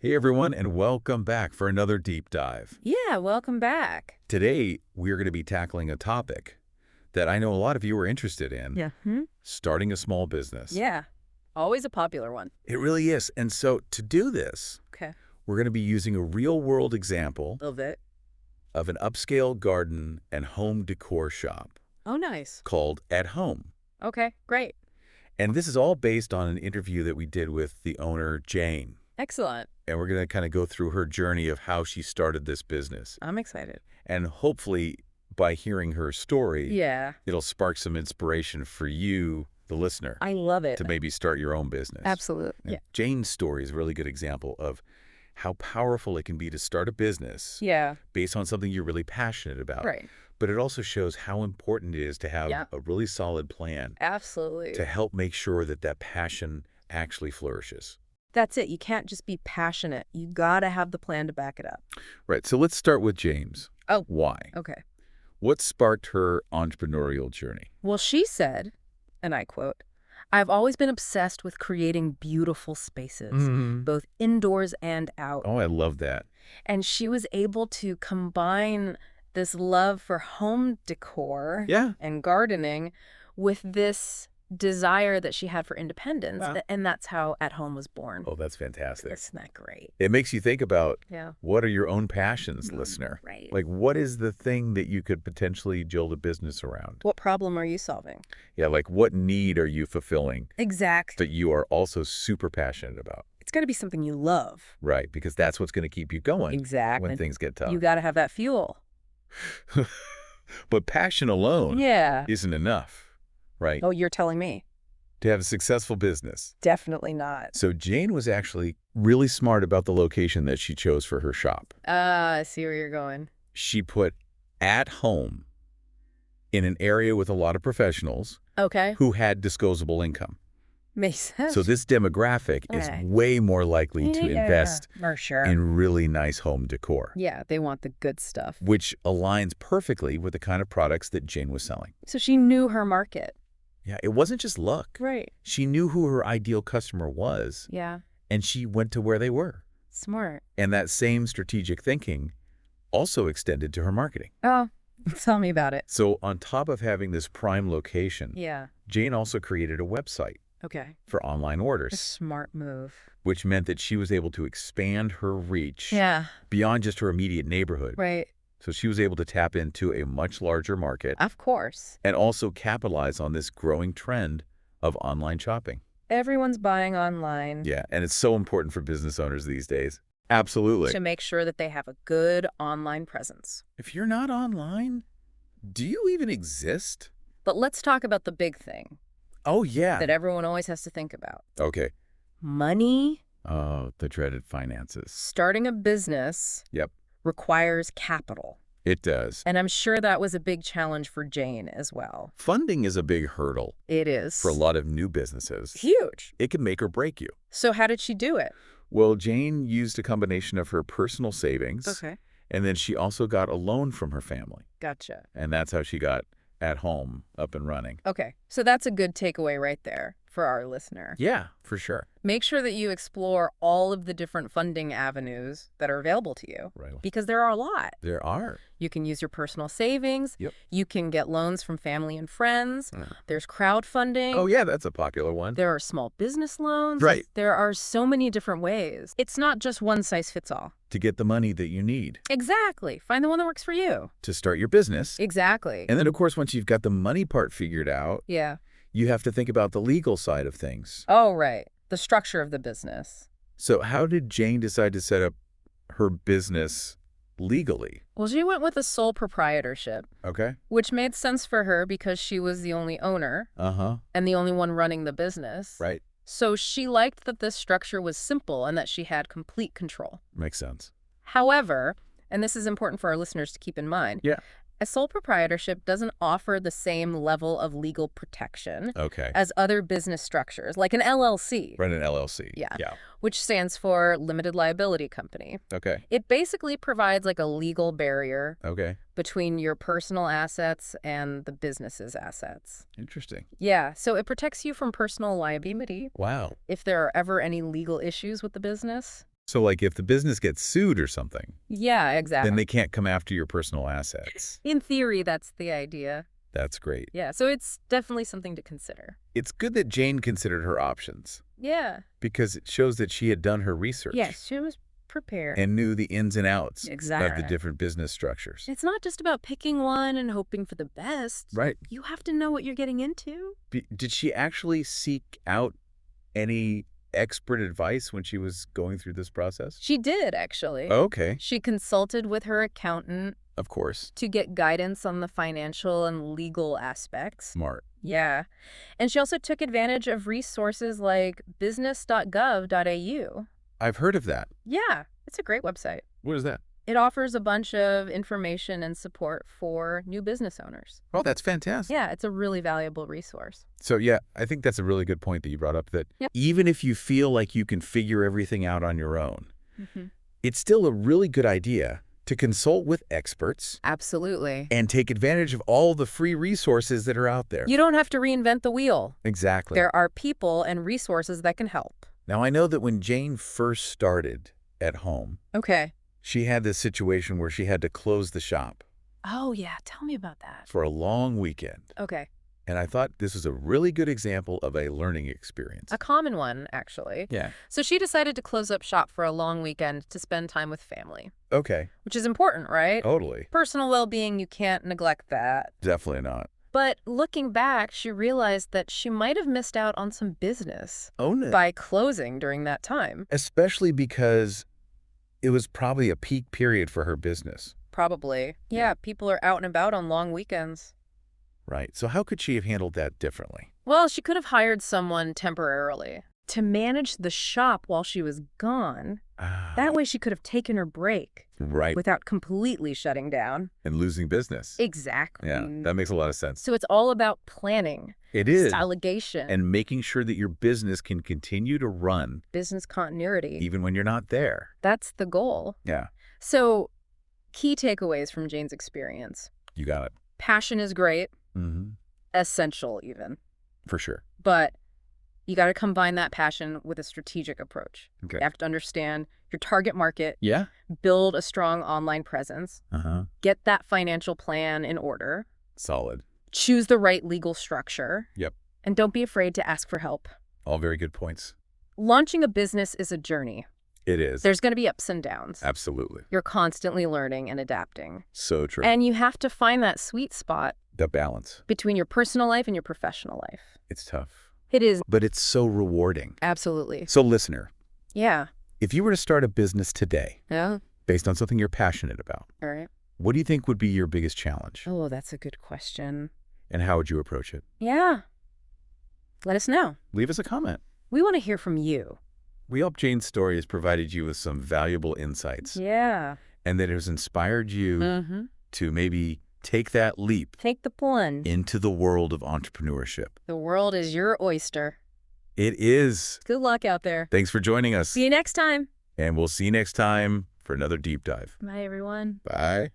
Hey everyone, and welcome back for another deep dive. Yeah, welcome back. Today, we're going to be tackling a topic that I know a lot of you are interested in, Yeah. starting a small business. Yeah. Always a popular one. It really is. And so to do this, Okay. we're going to be using a real-world example Love it. of an upscale garden and home decor shop Oh, nice. called At Home. Okay, great. And this is all based on an interview that we did with the owner, Jane. Excellent. And we're going to kind of go through her journey of how she started this business. I'm excited. And hopefully, by hearing her story, Yeah. it'll spark some inspiration for you, the listener, I love it. to maybe start your own business. Absolutely. And Yeah. Jane's story is a really good example of how powerful it can be to start a business Yeah. based on something you're really passionate about. Right. But it also shows how important it is to have Yeah. a really solid plan Absolutely. to help make sure that that passion actually flourishes. That's it. You can't just be passionate. You gotta have the plan to back it up. Right. So let's start with James. Oh. Why? Okay. What sparked her entrepreneurial journey? Well, she said, and I quote, "I've always been obsessed with creating beautiful spaces, both indoors and out." Oh, I love that. And she was able to combine this love for home decor Yeah. and gardening with this desire that she had for independence. Wow. And that's how At Home was born. Oh, that's fantastic. Isn't that great? It makes you think about Yeah. what are your own passions, listener? Right. Like, what is the thing that you could potentially build a business around? What problem are you solving? Yeah, like what need are you fulfilling Exactly. that you are also super passionate about? It's got to be something you love. Right, because that's what's going to keep you going Exactly. when things get tough. You got to have that fuel. But passion alone Yeah. isn't enough, right? Oh, you're telling me. To have a successful business. Definitely not. So Jane was actually really smart about the location that she chose for her shop. I see where you're going. She put At Home in an area with a lot of professionals Okay. who had disposable income. Makes sense. So this demographic is Okay. way more likely to invest for sure. in really nice home decor, Yeah, they want the good stuff. which aligns perfectly with the kind of products that Jane was selling. So she knew her market. Yeah, it wasn't just luck. Right. She knew who her ideal customer was, Yeah. and she went to where they were. Smart. And that same strategic thinking also extended to her marketing. Oh, tell me about it. So on top of having this prime location, Yeah. Jane also created a website Okay. for online A orders, smart move. which meant that she was able to expand her reach Yeah. beyond just her immediate neighborhood. Right. So she was able to tap into a much larger market Of course. and also capitalize on this growing trend of online shopping. Everyone's buying online Yeah, and it's so important for business owners these days. Absolutely. to make sure that they have a good online presence. If you're not online, do you even exist? But let's talk about the big thing Oh, yeah. that everyone always has to think about. Okay. Money. Oh, the dreaded finances. Starting a business Yep, requires capital. it does. And I'm sure that was a big challenge for Jane as well. Funding is a big hurdle It is. for a lot of new businesses. Huge. It can make or break you. So how did she do it? Well, Jane used a combination of her personal savings, Okay. and then she also got a loan from her family. Gotcha. And that's how she got At Home up and running. Okay. So that's a good takeaway right there for our listener. Yeah, for sure. Make sure that you explore all of the different funding avenues that are available to you, Right. because there are a lot. There are. You can use your personal savings. Yep. You can get loans from family and friends. Mm. There's crowdfunding. Oh, yeah, that's a popular one. There are small business loans. Right. There are so many different ways. It's not just one size fits all. To get the money that you need Exactly. Find the one that works for you. to start your business. Exactly. And then, of course, once you've got the money part figured out, Yeah. you have to think about the legal side of things. Oh, right. The structure of the business. So how did Jane decide to set up her business legally? Well, she went with a sole proprietorship, Okay. which made sense for her because she was the only owner Uh-huh. and the only one running the business. Right. So she liked that this structure was simple and that she had complete control. Makes sense. However, and this is important for our listeners to keep in mind, Yeah. a sole proprietorship doesn't offer the same level of legal protection Okay. as other business structures, like an LLC, Run an LLC. Yeah. Yeah. which stands for Limited Liability Company. Okay. It basically provides like a legal barrier Okay. between your personal assets and the business's assets. Interesting. Yeah, so it protects you from personal liability Wow. if there are ever any legal issues with the business. So like if the business gets sued or something, Yeah, exactly. then they can't come after your personal assets. In theory, that's the idea. That's great. Yeah, so it's definitely something to consider. It's good that Jane considered her options Yeah. because it shows that she had done her research. Yes, she was prepared. And knew the ins and outs Exactly. of the different business structures. It's not just about picking one and hoping for the best. Right. You have to know what you're getting into. Did she actually seek out any expert advice when she was going through this process? She did, actually. Okay. She consulted with her accountant Of course. to get guidance on the financial and legal aspects. Smart. Yeah. And she also took advantage of resources like Business.gov.au. I've heard of that. Yeah, it's a great website. What is that? It offers a bunch of information and support for new business owners. Oh, that's fantastic. Yeah, it's a really valuable resource. So yeah, I think that's a really good point that you brought up, that Yep. even if you feel like you can figure everything out on your own, Mm-hmm. it's still a really good idea to consult with experts Absolutely. and take advantage of all the free resources that are out there. You don't have to reinvent the wheel. Exactly. There are people and resources that can help. Now, I know that when Jane first started at home, Okay. she had this situation where she had to close the shop Oh, yeah. Tell me about that. for a long weekend. Okay. And I thought this was a really good example of a learning experience. A common one, actually. Yeah. So she decided to close up shop for a long weekend to spend time with family, Okay. which is important, right? Totally. Personal well-being, you can't neglect that. Definitely not. But looking back, she realized that she might have missed out on some business Own it. by closing during that time. Especially because it was probably a peak period for her business. Probably. Yeah, people are out and about on long weekends. Right. So how could she have handled that differently? Well, she could have hired someone temporarily to manage the shop while she was gone. That way she could have taken her break Right. without completely shutting down. And losing business. Exactly. Yeah, that makes a lot of sense. So it's all about planning, It is. delegation, And making sure that your business can continue to run business continuity. even when you're not there. That's the goal. Yeah, So key takeaways from Jane's experience. you got it. Passion is great, Mm-hmm. essential even, For sure. but you got to combine that passion with a strategic approach. Okay. You have to understand your target market, Yeah? build a strong online presence, Uh-huh. get that financial plan in order, Solid. choose the right legal structure, Yep. and don't be afraid to ask for help. All very good points. Launching a business is a journey. It is. There's going to be ups and downs. Absolutely. You're constantly learning and adapting. So true. And you have to find that sweet spot The balance. between your personal life and your professional life. It's tough. It is. But it's so rewarding. Absolutely. So listener, Yeah. if you were to start a business today Yeah. based on something you're passionate about, All right. what do you think would be your biggest challenge? Oh, that's a good question. And how would you approach it? Yeah. Let us know. Leave us a comment. We want to hear from you. We hope Jane's story has provided you with some valuable insights Yeah. and that it has inspired you Mm-hmm. to maybe take that leap Take the plunge. into the world of entrepreneurship. The world is your oyster. It is. Good luck out there. Thanks for joining us. See you next time. And we'll see you next time for another deep dive. Bye, everyone. Bye.